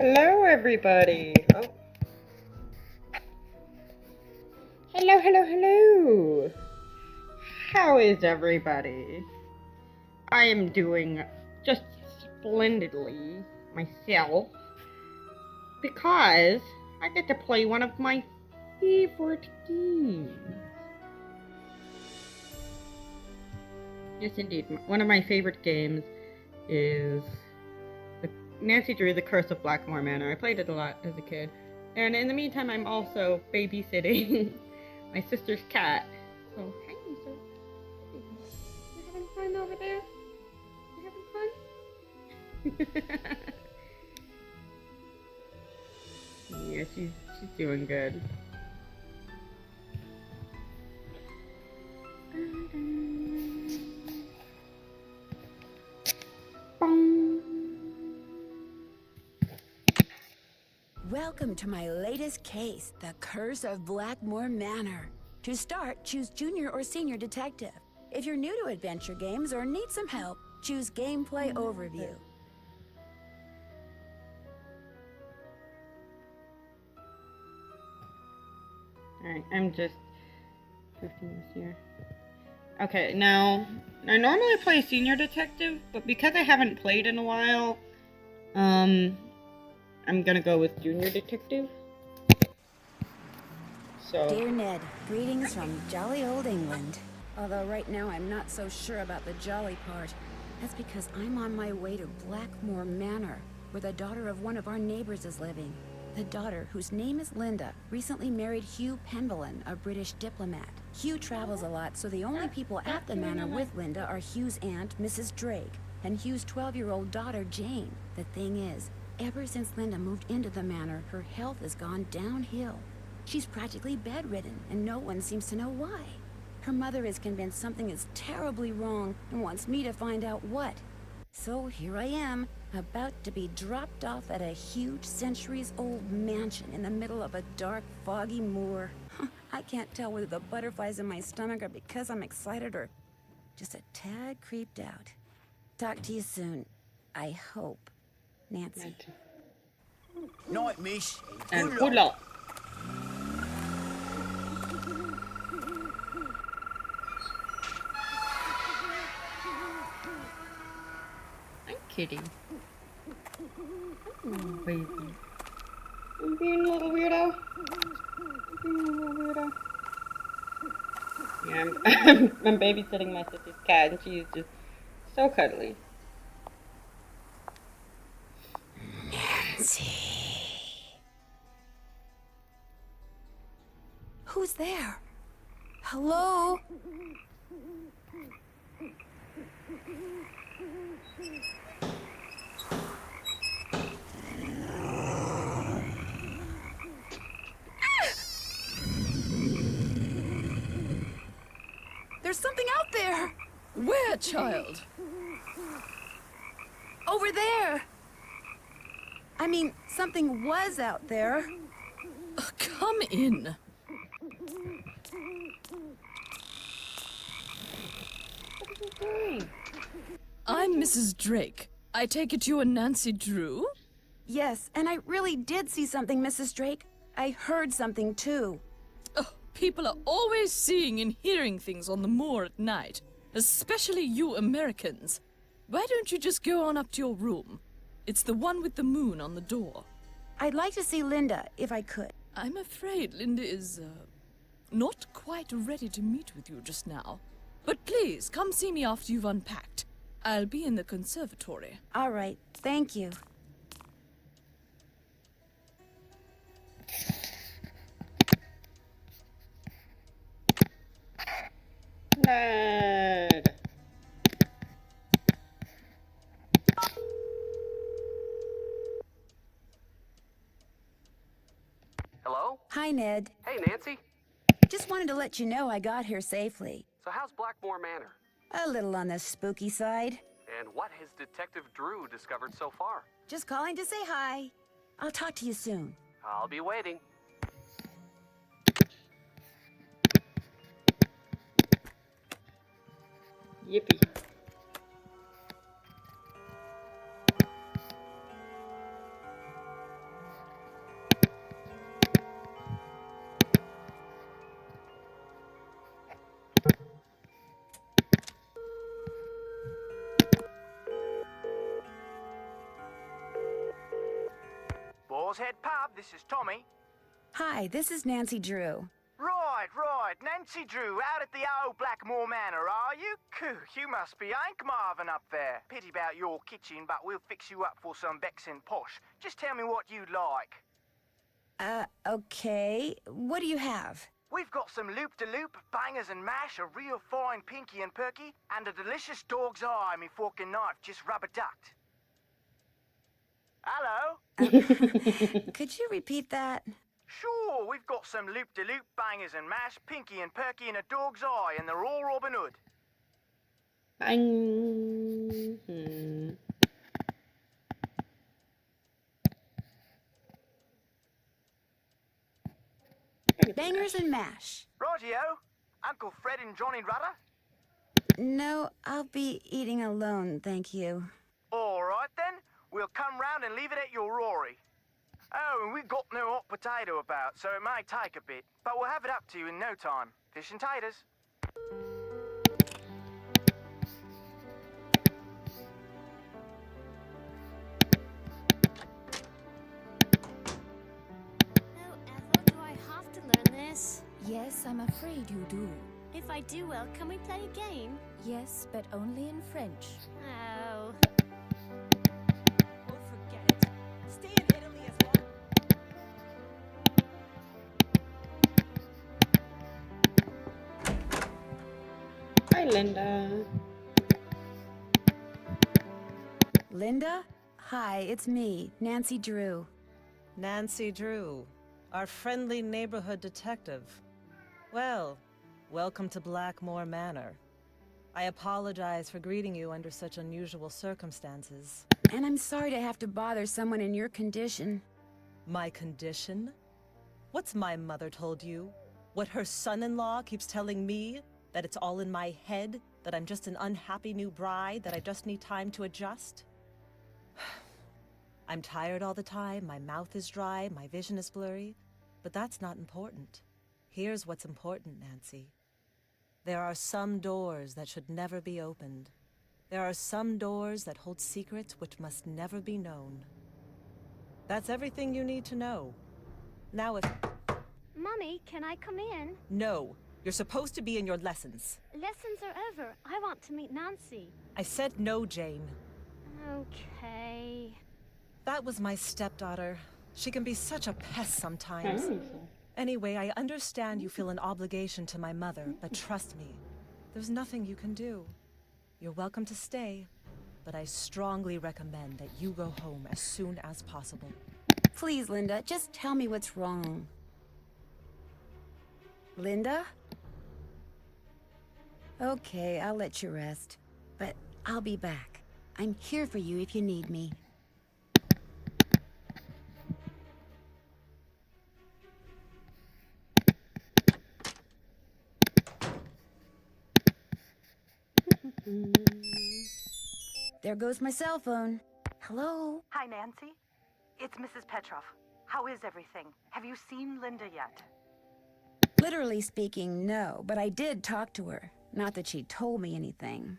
Hello, everybody. Oh. Hello. How is everybody? I am doing just splendidly myself because I get to play one of my favorite games. Yes, indeed. One of my favorite games is Nancy Drew, The Curse of Blackmoor Manor. I played it a lot as a kid. And in the meantime, I'm also babysitting my sister's cat. So, hi, Lisa. You having fun over there? You having fun? Yeah, she's doing good. Welcome to my latest case, The Curse of Blackmoor Manor. To start, choose Junior or Senior Detective. If you're new to adventure games or need some help, choose Gameplay Overview. Alright, I'm just drifting this here. Okay, now, I normally play Senior Detective, but because I haven't played in a while, I'm gonna go with Junior Detective. So. Dear Ned, greetings from jolly old England. Although right now I'm not so sure about the jolly part. That's because I'm on my way to Blackmoor Manor, where the daughter of one of our neighbors is living. The daughter, whose name is Linda, recently married Hugh Pemberlin, a British diplomat. Hugh travels a lot, so the only people at the manor with Linda are Hugh's aunt, Mrs. Drake, and Hugh's 12-year-old daughter, Jane. The thing is, ever since Linda moved into the manor, her health has gone downhill. She's practically bedridden, and no one seems to know why. Her mother is convinced something is terribly wrong and wants me to find out what. So here I am, about to be dropped off at a huge centuries-old mansion in the middle of a dark, foggy moor. I can't tell whether the butterflies in my stomach are because I'm excited or just a tad creeped out. Talk to you soon. I hope. Nancy. Night, miss. And good luck. I'm kidding. Oh, baby. I'm being a little weirdo. Yeah, I'm babysitting my sister's cat, and she's just so cuddly. Nancy. Who's there? Hello? There's something out there! Where, child? Over there! I mean, something was out there. Come in. I'm Mrs. Drake. I take it you are Nancy Drew? Yes, and I really did see something, Mrs. Drake. I heard something, too. Oh, people are always seeing and hearing things on the moor at night, especially you Americans. Why don't you just go on up to your room? It's the one with the moon on the door. I'd like to see Linda, if I could. I'm afraid Linda is, not quite ready to meet with you just now. But please, come see me after you've unpacked. I'll be in the conservatory. All right, thank you. Ned. Hello? Hi, Ned. Hey, Nancy. Just wanted to let you know I got here safely. So how's Blackmoor Manor? A little on the spooky side. And what has Detective Drew discovered so far? Just calling to say hi. I'll talk to you soon. I'll be waiting. Yippee. Boar's Head Pub, this is Tommy. Hi, this is Nancy Drew. Right. Nancy Drew, out at the old Blackmoor Manor, are you? You must be Hank Marvin up there. Pity about your kitchen, but we'll fix you up for some Bexon posh. Just tell me what you'd like. Okay. What do you have? We've got some loop-de-loop, bangers and mash, a real fine pinky and perky, and a delicious dog's eye, me fork and knife just rubber-ducked. Hello? Could you repeat that? Sure, we've got some loop-de-loop, bangers and mash, pinky and perky, and a dog's eye, and they're all Robin Hood. Bang. Bangers and mash. Rightio. Uncle Fred and Johnny Rudder? No, I'll be eating alone, thank you. All right, then. We'll come round and leave it at your Rory. Oh, and we've got no hot potato about, so it may take a bit. But we'll have it up to you in no time. Fish and taters. Oh, Ethel, do I have to learn this? Yes, I'm afraid you do. If I do well, can we play a game? Yes, but only in French. Oh. Oh, forget it. Stay in Italy as well. Hi, Linda. Linda? Hi, it's me, Nancy Drew. Nancy Drew, our friendly neighborhood detective. Well, welcome to Blackmoor Manor. I apologize for greeting you under such unusual circumstances. And I'm sorry to have to bother someone in your condition. My condition? What's my mother told you? What her son-in-law keeps telling me? That it's all in my head? That I'm just an unhappy new bride? That I just need time to adjust? I'm tired all the time, my mouth is dry, my vision is blurry. But that's not important. Here's what's important, Nancy. There are some doors that should never be opened. There are some doors that hold secrets which must never be known. That's everything you need to know. Now if... Mummy, can I come in? No, you're supposed to be in your lessons. Lessons are over. I want to meet Nancy. I said no, Jane. Okay. That was my stepdaughter. She can be such a pest sometimes. Anyway, I understand you feel an obligation to my mother, but trust me, there's nothing you can do. You're welcome to stay, but I strongly recommend that you go home as soon as possible. Please, Linda, just tell me what's wrong. Linda? Okay, I'll let you rest. But I'll be back. I'm here for you if you need me. There goes my cell phone. Hello? Hi, Nancy. It's Mrs. Petrov. How is everything? Have you seen Linda yet? Literally speaking, no, but I did talk to her. Not that she told me anything.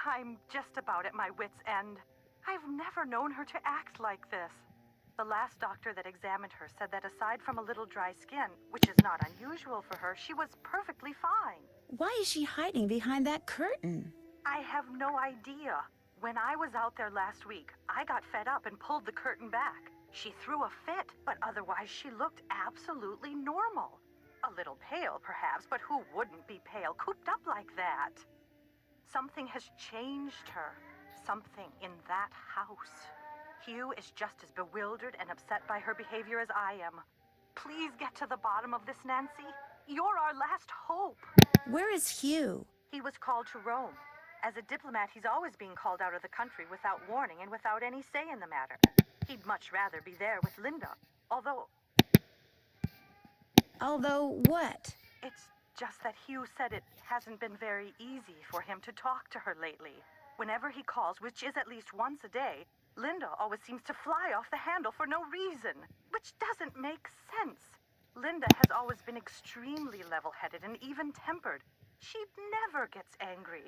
I'm just about at my wit's end. I've never known her to act like this. The last doctor that examined her said that aside from a little dry skin, which is not unusual for her, she was perfectly fine. Why is she hiding behind that curtain? I have no idea. When I was out there last week, I got fed up and pulled the curtain back. She threw a fit, but otherwise she looked absolutely normal. A little pale, perhaps, but who wouldn't be pale, cooped up like that? Something has changed her. Something in that house. Hugh is just as bewildered and upset by her behavior as I am. Please get to the bottom of this, Nancy. You're our last hope. Where is Hugh? He was called to Rome. As a diplomat, he's always being called out of the country without warning and without any say in the matter. He'd much rather be there with Linda. Although what? it's just that Hugh said it hasn't been very easy for him to talk to her lately. Whenever he calls, which is at least once a day, Linda always seems to fly off the handle for no reason, which doesn't make sense. Linda has always been extremely level-headed and even-tempered. She never gets angry.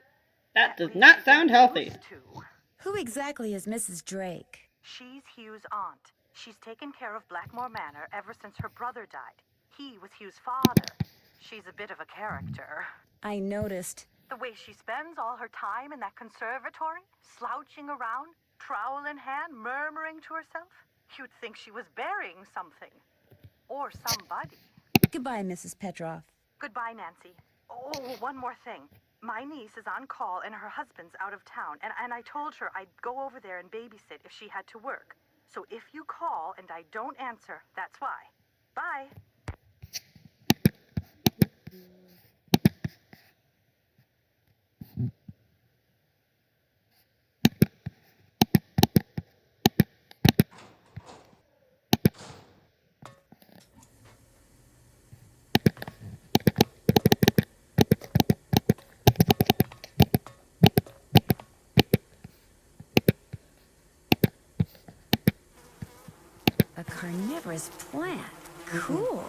That At does least not she sound healthy. used to. Who exactly is Mrs. Drake? She's Hugh's aunt. She's taken care of Blackmoor Manor ever since her brother died. He was Hugh's father. She's a bit of a character. I noticed. The way she spends all her time in that conservatory, slouching around, trowel in hand, murmuring to herself. You'd think she was burying something. Or somebody. Goodbye, Mrs. Petroff. Goodbye, Nancy. Oh, one more thing. My niece is on call and her husband's out of town, and I told her I'd go over there and babysit if she had to work. So if you call and I don't answer, that's why. Bye. A carnivorous plant. Cool.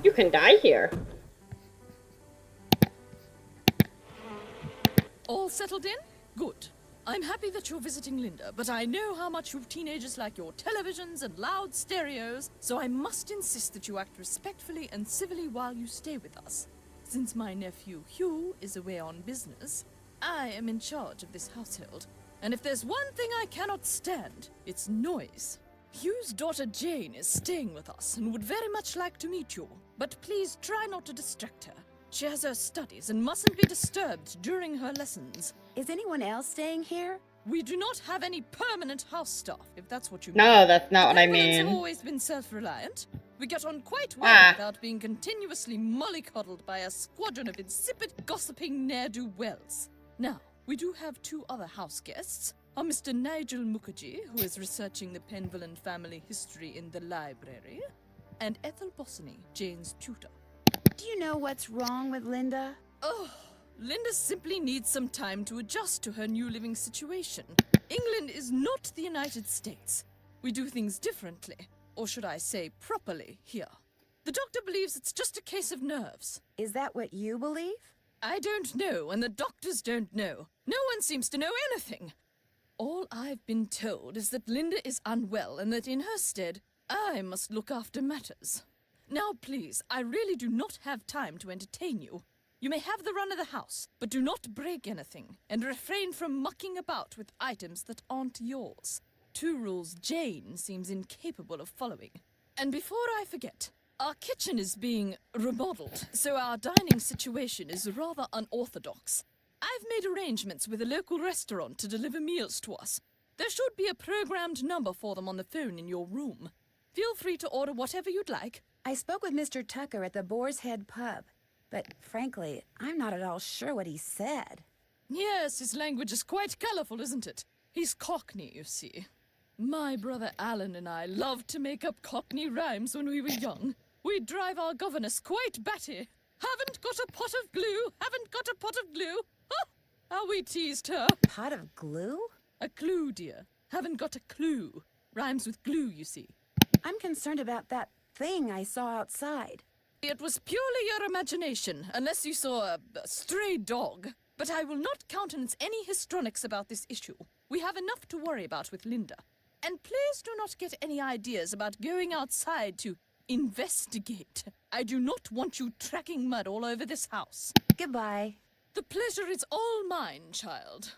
You can die here. All settled in? Good. I'm happy that you're visiting Linda, but I know how much you teenagers like your televisions and loud stereos, so I must insist that you act respectfully and civilly while you stay with us. Since my nephew Hugh is away on business, I am in charge of this household. And if there's one thing I cannot stand, it's noise. Hugh's daughter Jane is staying with us and would very much like to meet you, but please try not to distract her. She has her studies and mustn't be disturbed during her lessons. Is anyone else staying here? We do not have any permanent house staff, if that's what you mean. No, that's not what I Penguins have mean. always been self-reliant. We get on quite well without being continuously mollycoddled by a squadron of insipid, gossiping ne'er-do-wells. Now, we do have two other house guests. Are Mr. Nigel Mukherjee, who is researching the Penvillan family history in the library, and Ethel Bossany, Jane's tutor. Do you know what's wrong with Linda? Oh, Linda simply needs some time to adjust to her new living situation. England is not the United States. We do things differently, or should I say properly, here. The doctor believes it's just a case of nerves. Is that what you believe? I don't know, and the doctors don't know. No one seems to know anything. All I've been told is that Linda is unwell and that in her stead, I must look after matters. Now, please, I really do not have time to entertain you. You may have the run of the house, but do not break anything, and refrain from mucking about with items that aren't yours. Two rules Jane seems incapable of following. And before I forget, our kitchen is being remodeled, so our dining situation is rather unorthodox. I've made arrangements with a local restaurant to deliver meals to us. There should be a programmed number for them on the phone in your room. Feel free to order whatever you'd like. I spoke with Mr. Tucker at the Boar's Head pub, but frankly, I'm not at all sure what he said. Yes, his language is quite colourful, isn't it? He's Cockney, you see. My brother Alan and I loved to make up Cockney rhymes when we were young. We'd drive our governess quite batty. Haven't got a pot of glue, haven't got a pot of glue. Oh, how we teased her. Pot of glue? A clue, dear. Haven't got a clue. Rhymes with glue, you see. I'm concerned about that thing I saw outside. It was purely your imagination, unless you saw a stray dog. But I will not countenance any histrionics about this issue. We have enough to worry about with Linda. And please do not get any ideas about going outside to investigate. I do not want you tracking mud all over this house. Goodbye. The pleasure is all mine, child.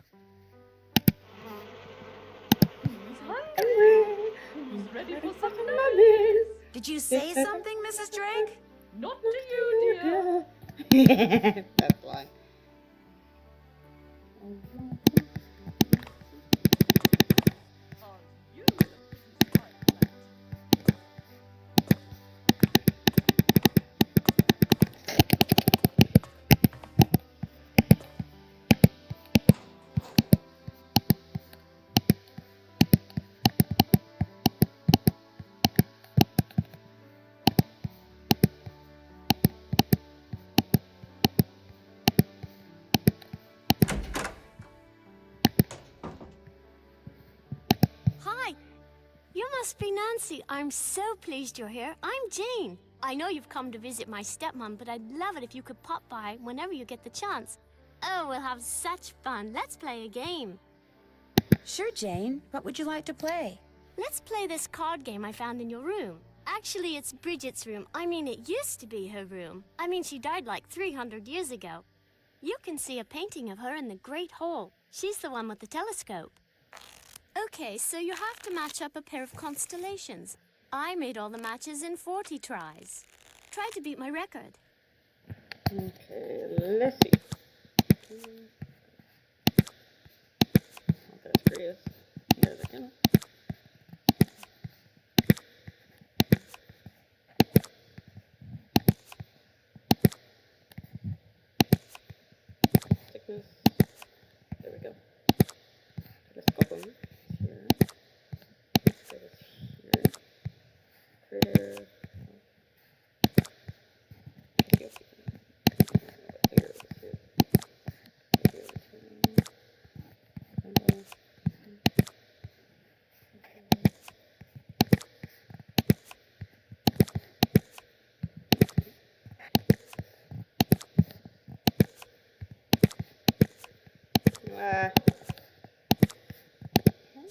Who's hungry? Who's ready for some nubbies? Did you say something, Mrs. Drake? Not to you, dear. That's why. Are you the pretty sprite plant? Hi. You must be Nancy. I'm so pleased you're here. I'm Jane. I know you've come to visit my stepmom, but I'd love it if you could pop by whenever you get the chance. Oh, we'll have such fun. Let's play a game. Sure, Jane. What would you like to play? Let's play this card game I found in your room. Actually, it's Bridget's room. I mean, it used to be her room. I mean, she died like 300 years ago. You can see a painting of her in the Great Hall. She's the one with the telescope. Okay, so you have to match up a pair of constellations. I made all the matches in 40 tries. Try to beat my record. Okay, let's see. That's curious. Here's again. Thickness. There we go. Telescopum. Here. That is here. Crater. Here it is here. Here it is here.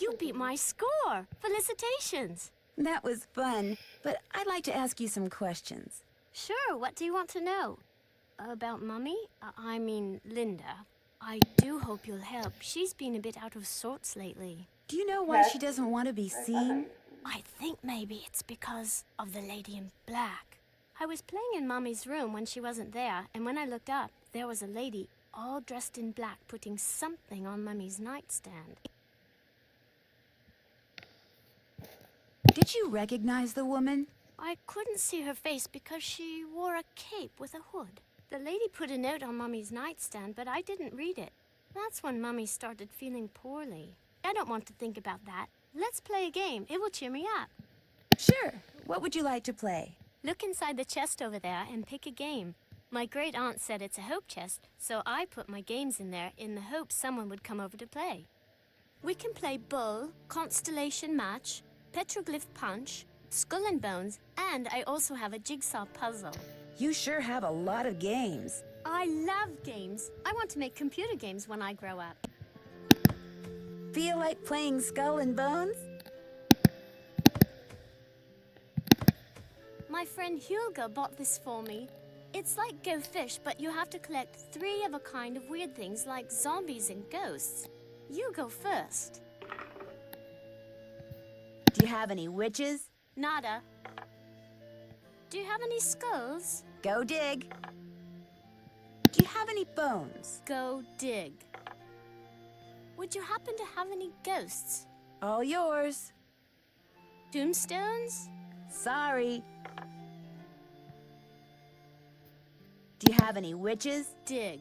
You beat my score! Felicitations! That was fun, but I'd like to ask you some questions. Sure, what do you want to know? About Mummy? I mean, Linda. I do hope you'll help. She's been a bit out of sorts lately. Do you know why she doesn't want to be seen? I think maybe it's because of the lady in black. I was playing in Mummy's room when she wasn't there, and when I looked up, there was a lady all dressed in black putting something on Mummy's nightstand. Did you recognize the woman? I couldn't see her face because she wore a cape with a hood. The lady put a note on Mummy's nightstand, but I didn't read it. That's when Mummy started feeling poorly. I don't want to think about that. Let's play a game. It will cheer me up. Sure. What would you like to play? Look inside the chest over there and pick a game. My great aunt said it's a hope chest, so I put my games in there in the hope someone would come over to play. We can play Bull, Constellation Match, Petroglyph Punch, Skull and Bones, and I also have a jigsaw puzzle. You sure have a lot of games. I love games. I want to make computer games when I grow up. Feel like playing Skull and Bones? My friend Hugo bought this for me. It's like Go Fish, but you have to collect 3 of a kind of weird things like zombies and ghosts. You go first. Do you have any witches? Nada. Do you have any skulls? Go dig. Do you have any bones? Go dig. Would you happen to have any ghosts? All yours. Tombstones? Sorry. Do you have any witches? Dig.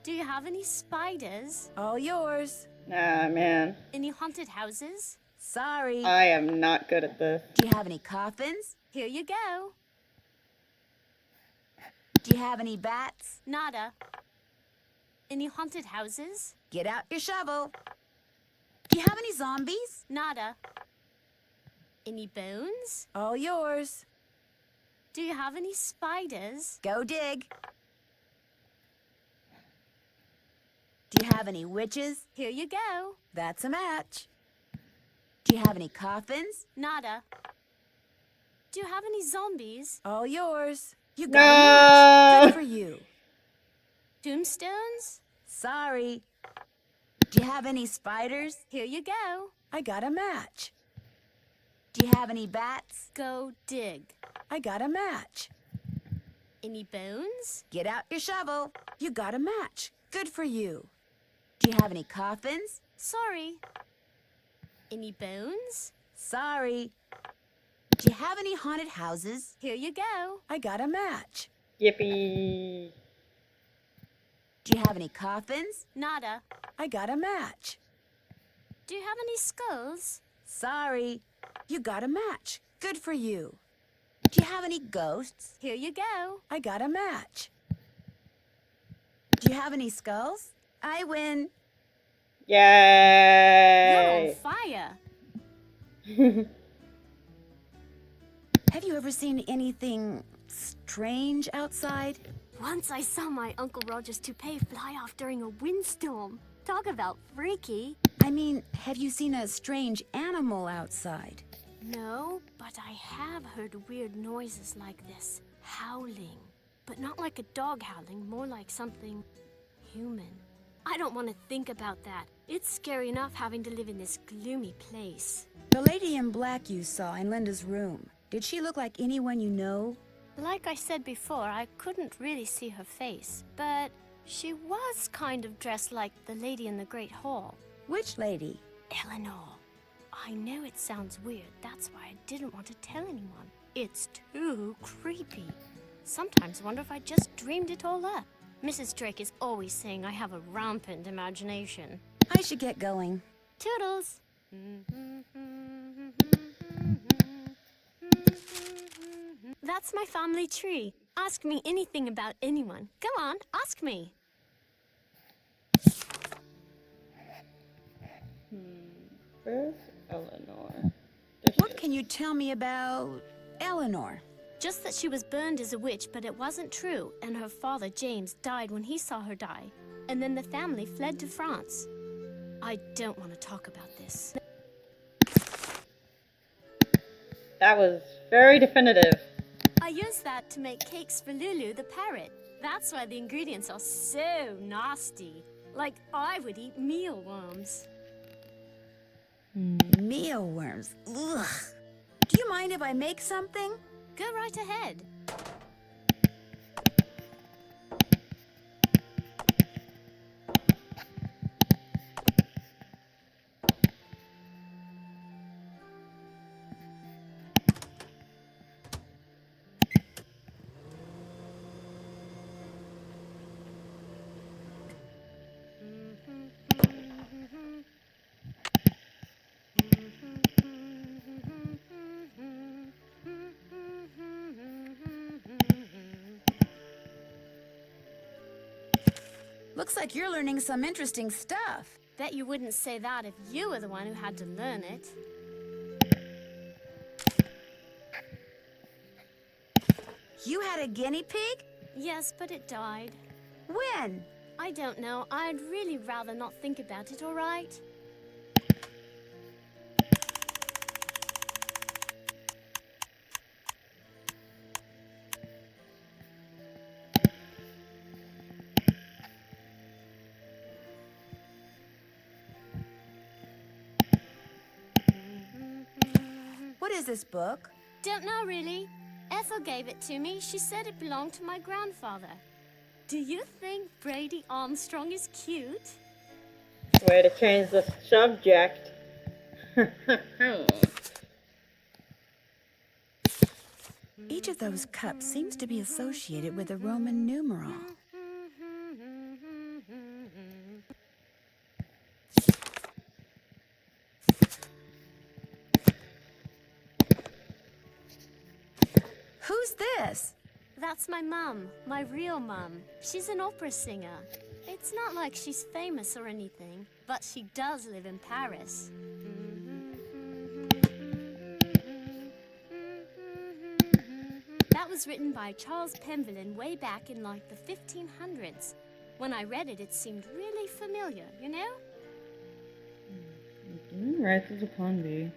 Do you have any spiders? All yours. Nah, man. Any haunted houses? Sorry. I am not good at this. Do you have any coffins? Here you go. Do you have any bats? Nada. Any haunted houses? Get out your shovel. Do you have any zombies? Nada. Any bones? All yours. Do you have any spiders? Go dig. Do you have any witches? Here you go. That's a match. Do you have any coffins? Nada. Do you have any zombies? All yours. You got a match. Good for you. Tombstones? Sorry. Do you have any spiders? Here you go. I got a match. Do you have any bats? Go dig. I got a match. Any bones? Get out your shovel. You got a match. Good for you. Do you have any coffins? Sorry. Any bones? Sorry. Do you have any haunted houses? Here you go. I got a match. Yippee. Do you have any coffins? Nada. I got a match. Do you have any skulls? Sorry. You got a match. Good for you. Do you have any ghosts? Here you go. I got a match. Do you have any skulls? I win. You're Yay! on fire. Have you ever seen anything strange outside? Once I saw my Uncle Roger's toupee fly off during a windstorm. Talk about freaky. I mean, have you seen a strange animal outside? No, but I have heard weird noises like this. Howling. But not like a dog howling, more like something human. I don't want to think about that. It's scary enough having to live in this gloomy place. The lady in black you saw in Linda's room, did she look like anyone you know? Like I said before, I couldn't really see her face, but she was kind of dressed like the lady in the Great Hall. Which lady? Eleanor. I know it sounds weird, that's why I didn't want to tell anyone. It's too creepy. Sometimes I wonder if I just dreamed it all up. Mrs. Drake is always saying I have a rampant imagination. I should get going. Toodles! That's my family tree. Ask me anything about anyone. Go on, ask me. Where's Eleanor? What can you tell me about Eleanor? Just that she was burned as a witch, but it wasn't true, and her father, James, died when he saw her die. And then the family fled to France. I don't want to talk about this. That was very definitive. I used that to make cakes for Lulu the parrot. That's why the ingredients are so nasty. Like I would eat mealworms. Mealworms. Ugh. Do you mind if I make something? Go right ahead. Looks like you're learning some interesting stuff. Bet you wouldn't say that if you were the one who had to learn it. You had a guinea pig? Yes, but it died. When? I don't know. I'd really rather not think about it, all right? What is this book? Don't know, really. Ethel gave it to me. She said it belonged to my grandfather. Do you think Brady Armstrong is cute? Way to change the subject. Each of those cups seems to be associated with a Roman numeral. Who's this? That's my mum, my real mum. She's an opera singer. It's not like she's famous or anything, but she does live in Paris. That was written by Charles Pemberlin way back in like the 1500s. When I read it, it seemed really familiar, you know? Rises upon thee.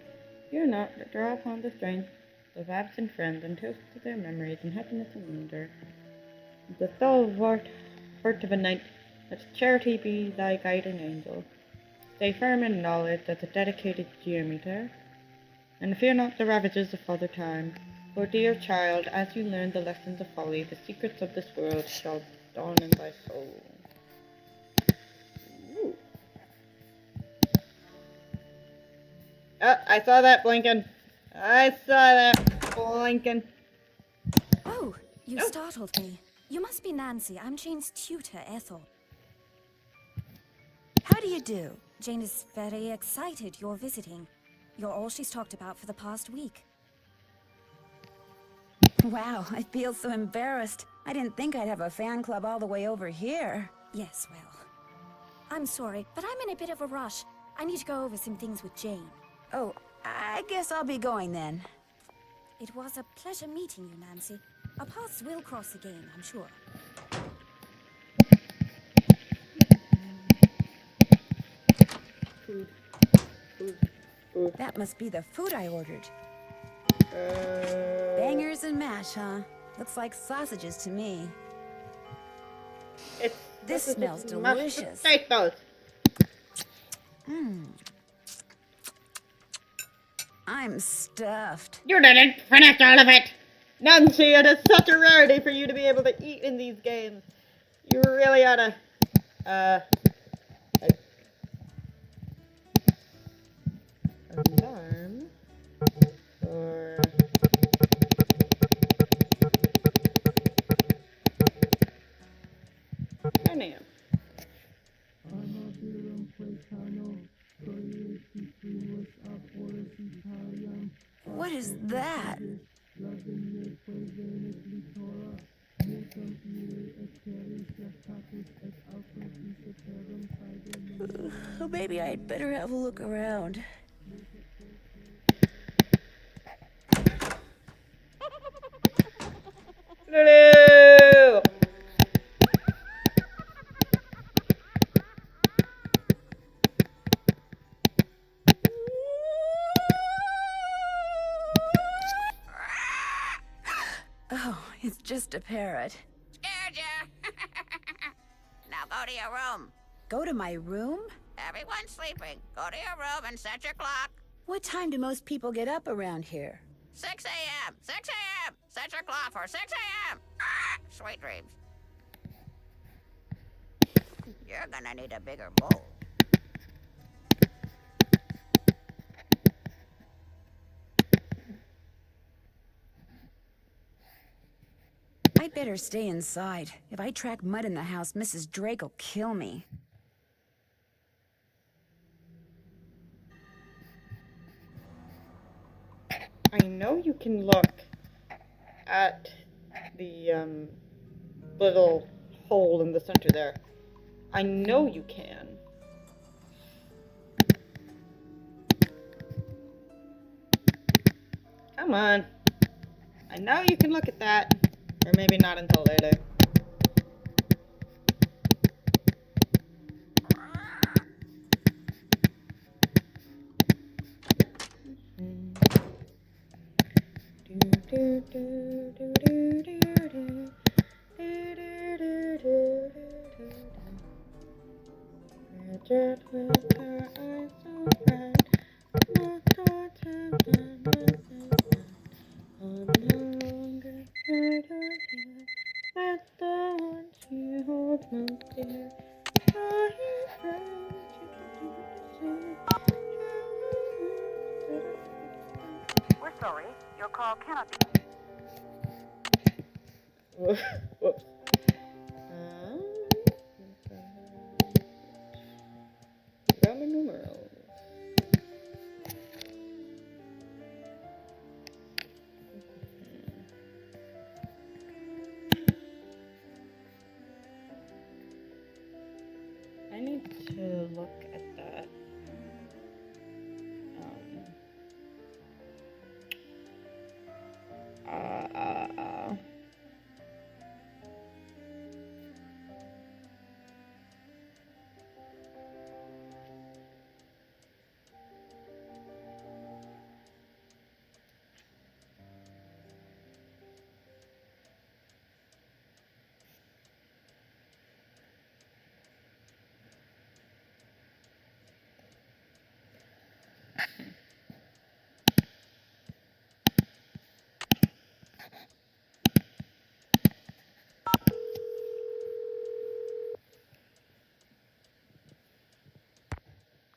Fear not, but draw upon the strength of absent friends, and toast to their memories in happiness and wonder. The stalwart heart of a knight, let charity be thy guiding angel. Stay firm in knowledge as a dedicated geometer, and fear not the ravages of Father Time. For, dear child, as you learn the lessons of folly, the secrets of this world shall dawn in thy soul. Ooh. Oh, I saw that blinking. I saw that blinking. Oh, you startled me. You must be Nancy. I'm Jane's tutor, Ethel. How do you do? Jane is very excited you're visiting. You're all she's talked about for the past week. Wow, I feel so embarrassed. I didn't think I'd have a fan club all the way over here. Yes, well. I'm sorry, but I'm in a bit of a rush. I need to go over some things with Jane. Oh, I guess I'll be going then. It was a pleasure meeting you, Nancy. Our paths will cross again, I'm sure. Food. That must be the food I ordered. Uh, Bangers and mash, huh? Looks like sausages to me. This smells delicious. Potatoes. I'm stuffed. You didn't finish all of it! Nancy, it is such a rarity for you to be able to eat in these games. You really ought to, alarm or menu. What is that? Oh, maybe I'd better have a look around. Lulu! Oh, it's just a parrot. Scared ya? Now go to your room. Go to my room? Everyone's sleeping. Go to your room and set your clock. What time do most people get up around here? 6 a.m. 6 a.m. Set your clock for 6 a.m. Sweet dreams. You're gonna need a bigger bowl. I'd better stay inside. If I track mud in the house, Mrs. Drake will kill me. I know you can look at the little hole in the center there. I know you can. Come on. I know you can look at that. Or maybe not until later. We're sorry. Your call cannot be. Whoops. Roman numerals. I need to look at that.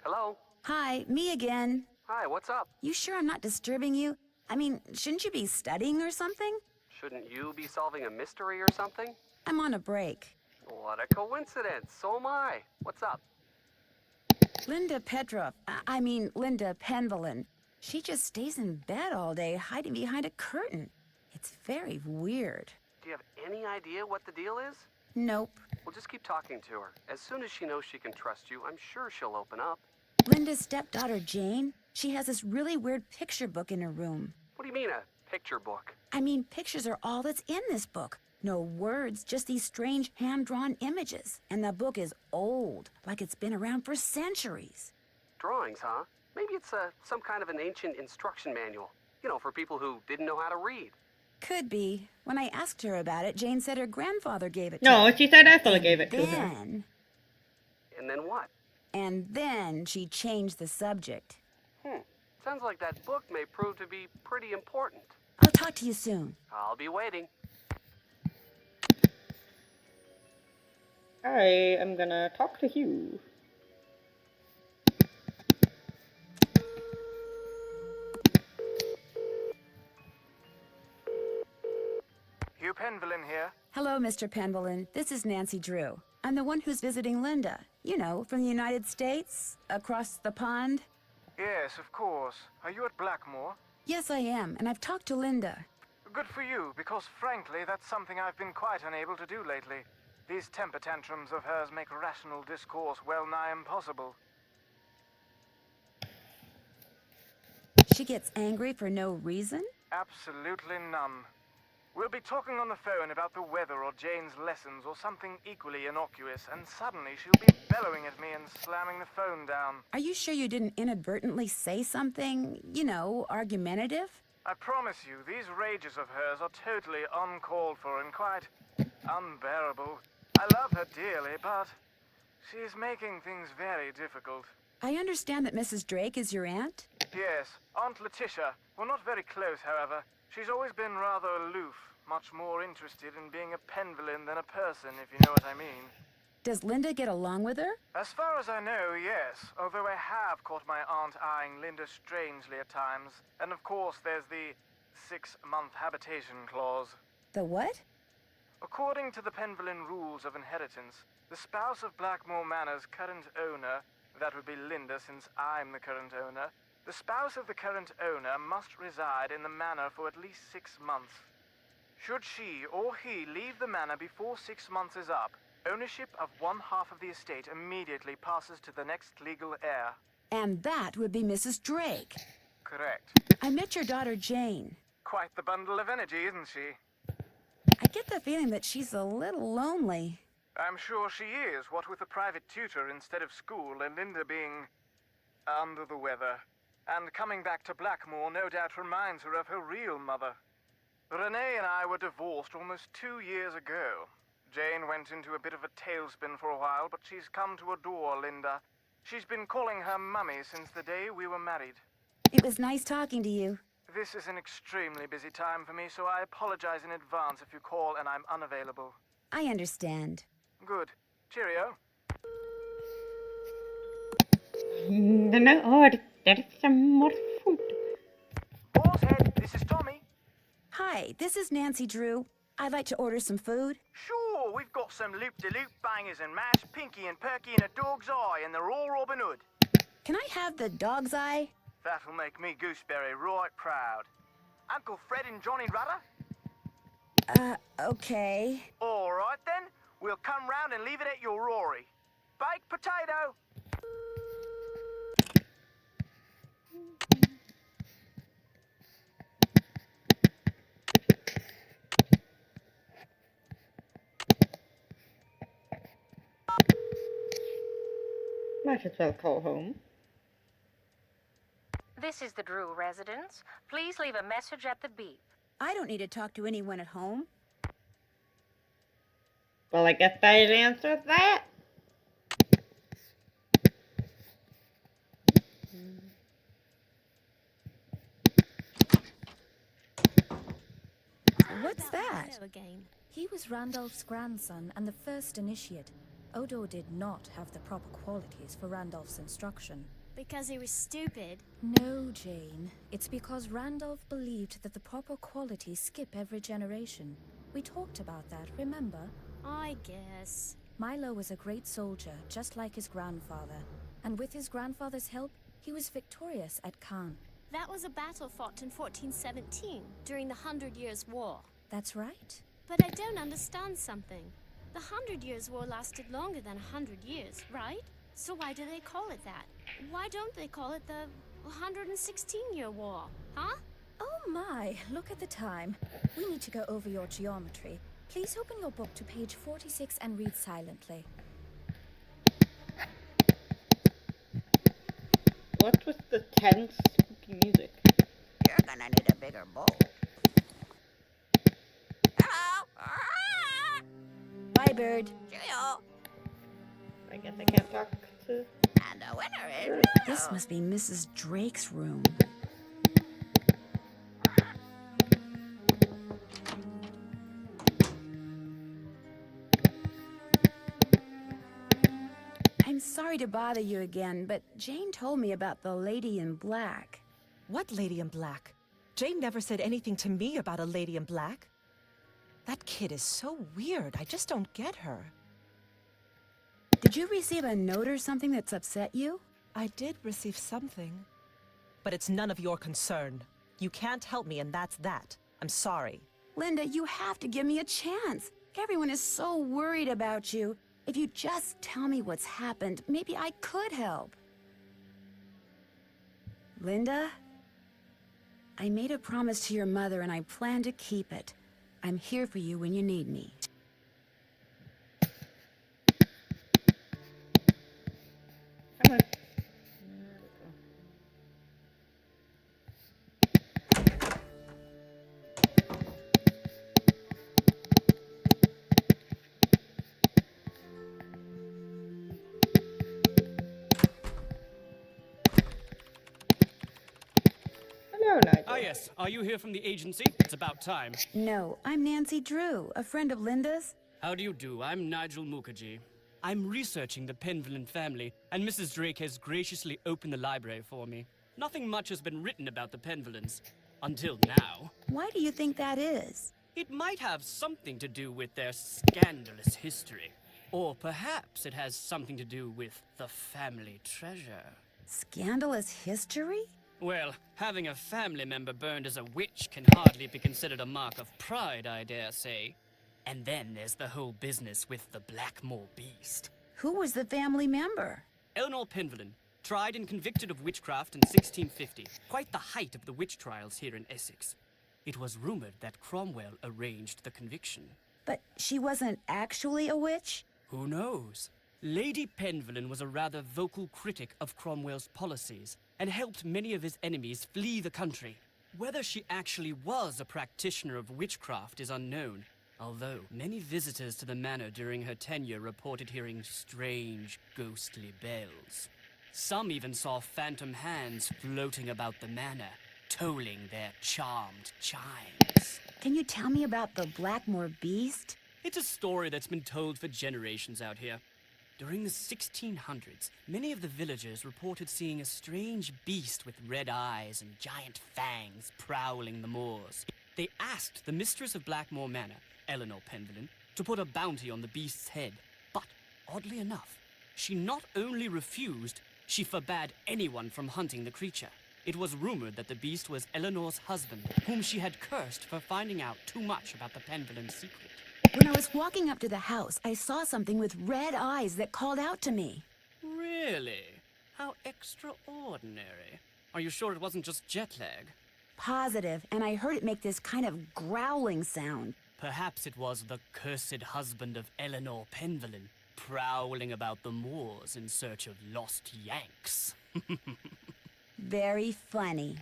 Hello? Hi, me again. Hi, what's up? You sure I'm not disturbing you? I mean, shouldn't you be studying or something? Shouldn't you be solving a mystery or something? I'm on a break. What a coincidence. So am I. What's up? Linda Penvelin. She just stays in bed all day, hiding behind a curtain. It's very weird. Do you have any idea what the deal is? Nope. Well, just keep talking to her. As soon as she knows she can trust you, I'm sure she'll open up. Linda's stepdaughter, Jane, she has this really weird picture book in her room. What do you mean, a picture book? I mean, pictures are all that's in this book. No words, just these strange hand-drawn images. And the book is old, like it's been around for centuries. Drawings, huh? Maybe it's some kind of an ancient instruction manual. You know, for people who didn't know how to read. Could be. When I asked her about it, Jane said her grandfather gave it to No, her. she said Ethel gave it to her. Then... And then what? And then she changed the subject. Sounds like that book may prove to be pretty important. I'll talk to you soon. I'll be waiting. I am gonna talk to Hugh. Hugh Penvillin here. Hello, Mr. Penvillin. This is Nancy Drew. I'm the one who's visiting Linda. You know, from the United States, across the pond. Yes, of course. Are you at Blackmoor? Yes, I am, and I've talked to Linda. Good for you, because frankly, that's something I've been quite unable to do lately. These temper tantrums of hers make rational discourse well nigh impossible. She gets angry for no reason? Absolutely none. We'll be talking on the phone about the weather or Jane's lessons or something equally innocuous, and suddenly she'll be bellowing at me and slamming the phone down. Are you sure you didn't inadvertently say something, you know, argumentative? I promise you, these rages of hers are totally uncalled for and quite unbearable. I love her dearly, but she's making things very difficult. I understand that Mrs. Drake is your aunt? Yes, Aunt Letitia. We're not very close, however. She's always been rather aloof, much more interested in being a Penvillin than a person, if you know what I mean. Does Linda get along with her? As far as I know, yes. Although I have caught my aunt eyeing Linda strangely at times. And of course, there's the 6-month habitation clause. The what? According to the Penvillin rules of inheritance, the spouse of Blackmoor Manor's current owner, that would be Linda since I'm the current owner, the spouse of the current owner must reside in the manor for at least 6 months. Should she or he leave the manor before 6 months is up, ownership of 1/2 of the estate immediately passes to the next legal heir. And that would be Mrs. Drake. Correct. I met your daughter Jane. Quite the bundle of energy, isn't she? I get the feeling that she's a little lonely. I'm sure she is, what with a private tutor instead of school and Linda being under the weather. And coming back to Blackmoor no doubt reminds her of her real mother. Renee and I were divorced almost 2 years ago. Jane went into a bit of a tailspin for a while, but she's come to adore Linda. She's been calling her Mummy since the day we were married. It was nice talking to you. This is an extremely busy time for me, so I apologize in advance if you call and I'm unavailable. I understand. Good. Cheerio. Oh, there's some more food. Boar's Head, this is Tommy. Hi, this is Nancy Drew. I'd like to order some food. Sure, we've got some loop-de-loop bangers and mash, pinky and perky and a dog's eye, and they're all Robin Hood. Can I have the dog's eye? That'll make me Gooseberry right proud. Uncle Fred and Johnny Rudder? Okay. All right then, we'll come round and leave it at your Rory. Baked potato. Might as well call home. This is the Drew residence. Please leave a message at the beep. I don't need to talk to anyone at home. Well, I guess I'd answer that. What's that? Again. He was Randolph's grandson and the first initiate. Odo did not have the proper qualities for Randolph's instruction. Because he was stupid. No, Jane. It's because Randolph believed that the proper qualities skip every generation. We talked about that, remember? I guess. Milo was a great soldier, just like his grandfather. And with his grandfather's help, he was victorious at Caen. That was a battle fought in 1417, during the 100 Years' War. That's right. But I don't understand something. The 100 Years' War lasted longer than 100 years, right? So why do they call it that? Why don't they call it the 116-year war, huh? Oh my, look at the time. We need to go over your geometry. Please open your book to page 46 and read silently. What was the tense spooky music? You're gonna need a bigger bowl. Hello! Bye, Bird. Cheerio! I guess I can't talk to... And the winner is... This must be Mrs. Drake's room. I'm sorry to bother you again, but Jane told me about the lady in black. What lady in black? Jane never said anything to me about a lady in black. That kid is so weird. I just don't get her. Did you receive a note or something that's upset you? I did receive something. But it's none of your concern. You can't help me, and that's that. I'm sorry. Linda, you have to give me a chance. Everyone is so worried about you. If you just tell me what's happened, maybe I could help. Linda? I made a promise to your mother, and I plan to keep it. I'm here for you when you need me. Come on. Hello, Nigel. Ah, yes. Are you here from the agency? It's about time. No, I'm Nancy Drew, a friend of Linda's. How do you do? I'm Nigel Mukherjee. I'm researching the Penvillin family, and Mrs. Drake has graciously opened the library for me. Nothing much has been written about the Penvillins. Until now. Why do you think that is? It might have something to do with their scandalous history. Or perhaps it has something to do with the family treasure. Scandalous history? Well, having a family member burned as a witch can hardly be considered a mark of pride, I dare say. And then there's the whole business with the Blackmoor beast. Who was the family member? Eleanor Penvillin, tried and convicted of witchcraft in 1650. Quite the height of the witch trials here in Essex. It was rumored that Cromwell arranged the conviction. But she wasn't actually a witch? Who knows? Lady Penvillin was a rather vocal critic of Cromwell's policies and helped many of his enemies flee the country. Whether she actually was a practitioner of witchcraft is unknown, although many visitors to the manor during her tenure reported hearing strange, ghostly bells. Some even saw phantom hands floating about the manor, tolling their charmed chimes. Can you tell me about the Blackmoor beast? It's a story that's been told for generations out here. During the 1600s, many of the villagers reported seeing a strange beast with red eyes and giant fangs prowling the moors. They asked the mistress of Blackmoor Manor, Eleanor Penvillin, to put a bounty on the beast's head. But, oddly enough, she not only refused, she forbade anyone from hunting the creature. It was rumored that the beast was Eleanor's husband, whom she had cursed for finding out too much about the Penvillin secret. When I was walking up to the house, I saw something with red eyes that called out to me. Really? How extraordinary. Are you sure it wasn't just jet lag? Positive, and I heard it make this kind of growling sound. Perhaps it was the cursed husband of Eleanor Penvillin, prowling about the moors in search of lost Yanks. Very funny.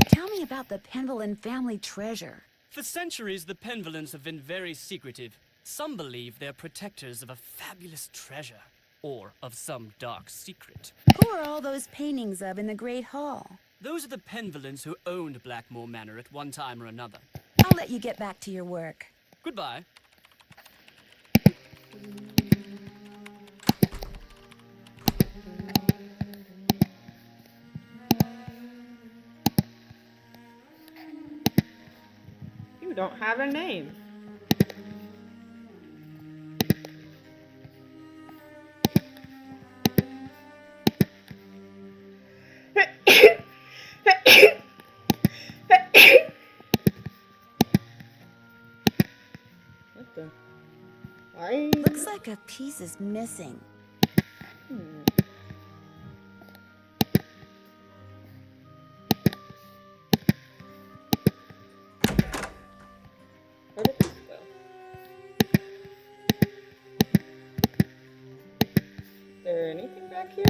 Tell me about the Penvillin family treasure. For centuries, the Penvillins have been very secretive. Some believe they're protectors of a fabulous treasure, or of some dark secret. Who are all those paintings of in the Great Hall? Those are the Penvillins who owned Blackmoor Manor at one time or another. I'll let you get back to your work. Goodbye. You don't have a name. What the? Why? Looks like a piece is missing. Where did this go? Is there anything back here?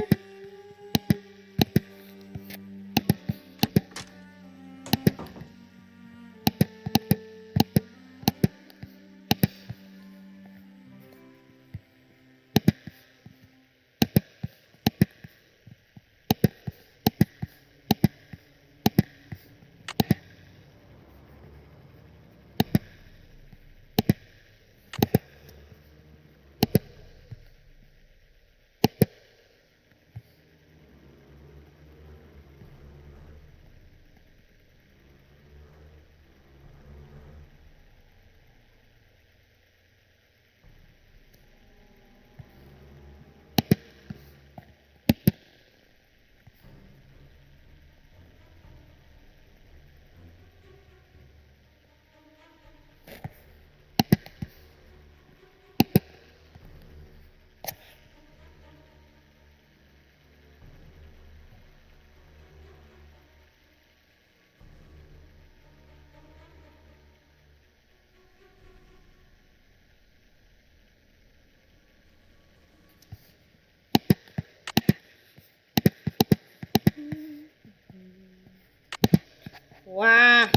Wow.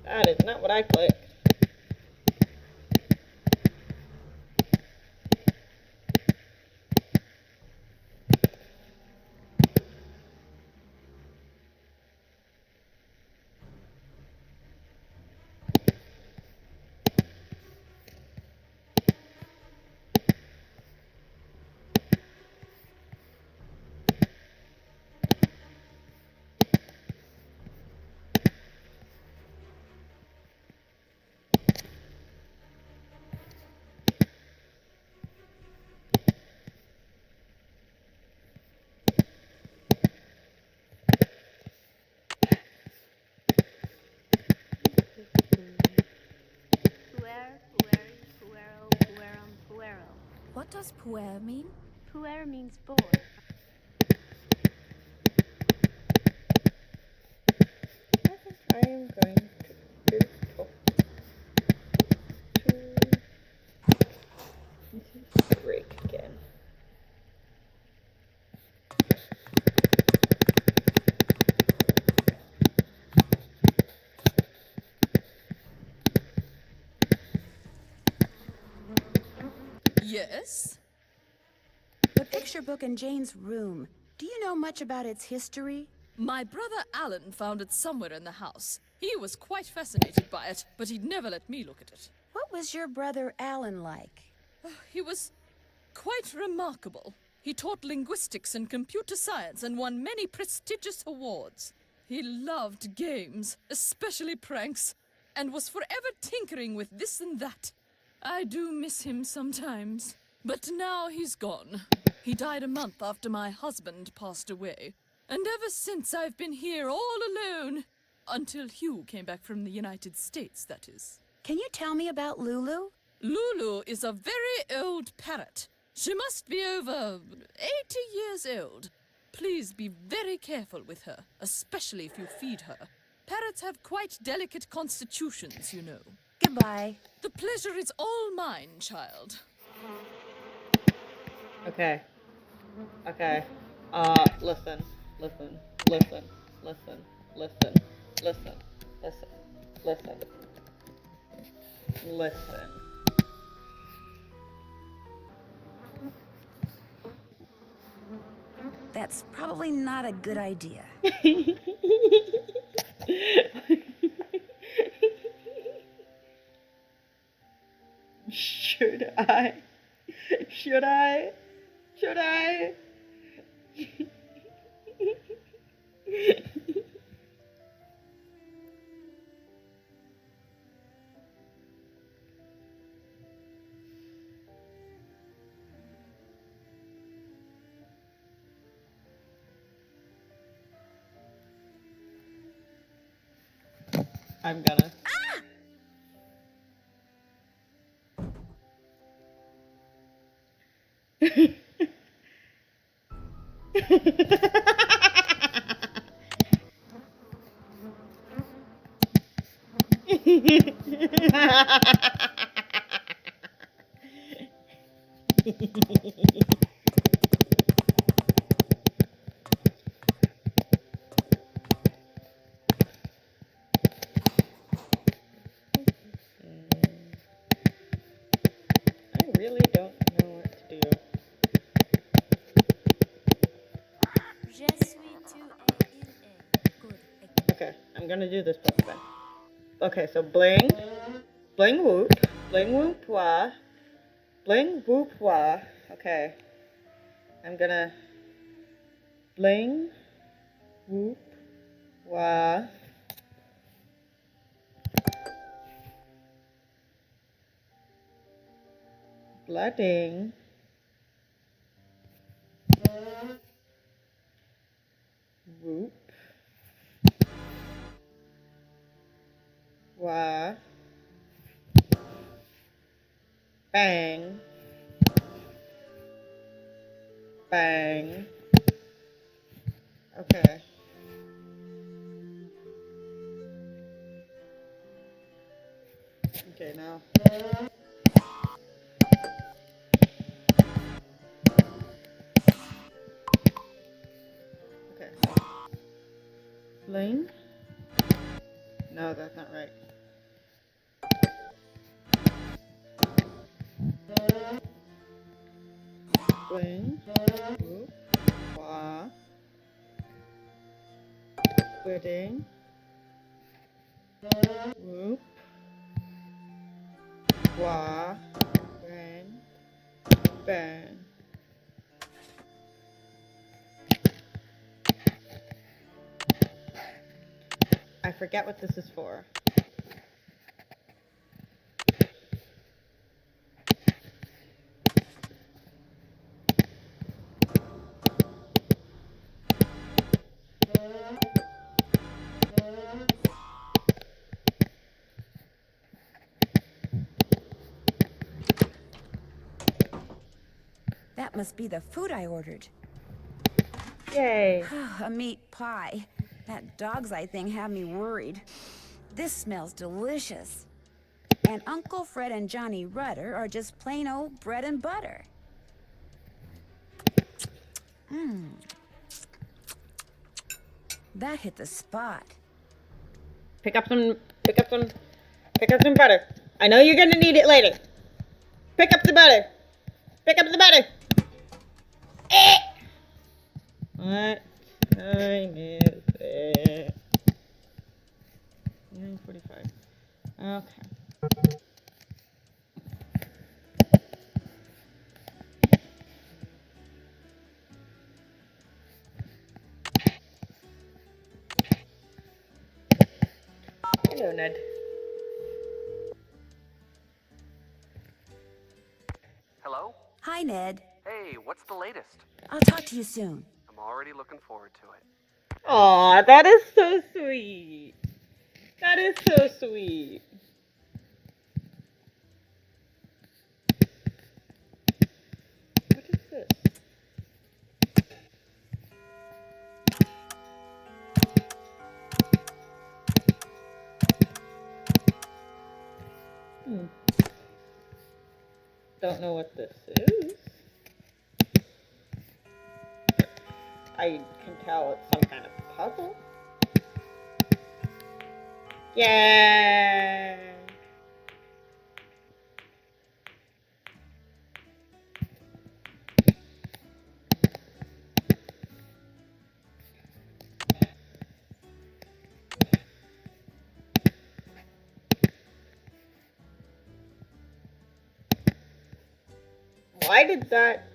That is not what I clicked. Puero. What does puer mean? Puer means boy. I am going to talk to break again. Yes? The picture book in Jane's room. Do you know much about its history? My brother Alan found it somewhere in the house. He was quite fascinated by it, but he'd never let me look at it. What was your brother Alan like? He was quite remarkable. He taught linguistics and computer science and won many prestigious awards. He loved games, especially pranks, and was forever tinkering with this and that. I do miss him sometimes, but now he's gone. He died a month after my husband passed away, and ever since I've been here all alone. Until Hugh came back from the United States, that is. Can you tell me about Lulu? Lulu is a very old parrot. She must be over 80 years old. Please be very careful with her, especially if you feed her. Parrots have quite delicate constitutions, you know. Goodbye. The pleasure is all mine, child. Okay. Okay. Listen. Listen. That's probably not a good idea. Should I? Should I? Should I? I'm gonna. I really don't know what to do. Je suis tu et il est. Good. Okay, I'm gonna do this part then. Okay, so bling, bling whoop, wah, bling whoop wah. Okay, I'm gonna bling whoop wah. Blooding. Whoop. Wah. Bang. Bang. Okay. Okay, now. Okay. Bling? No, that's not right. Bling. Whoop. Wah. Pudding. Whoop. Wah. Bang. Bang. I forget what this is for. That must be the food I ordered. Yay. A meat pie. That dog's eye thing had me worried. This smells delicious. And Uncle Fred and Johnny Rudder are just plain old bread and butter. Mmm. That hit the spot. Pick up some butter. I know you're gonna need it later. Pick up the butter. Pick up the butter. Eh! What time is it? 9:45. Okay. Hello, Ned. Hello? Hi, Ned. Hey, what's the latest? I'll talk to you soon. I'm already looking forward to it. Aw, that is so sweet. That is so sweet. What is this? Don't know what this is. I can tell it's some kind of puzzle. Yay! Why did that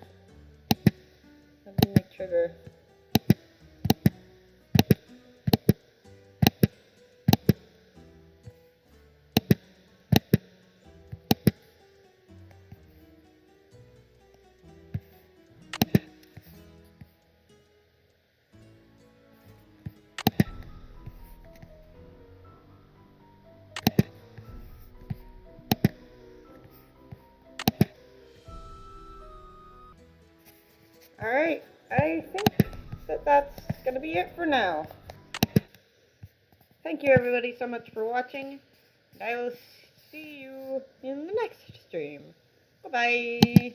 suddenly trigger? Alright, I think that's gonna be it for now. Thank you everybody so much for watching. I will see you in the next stream. Bye-bye.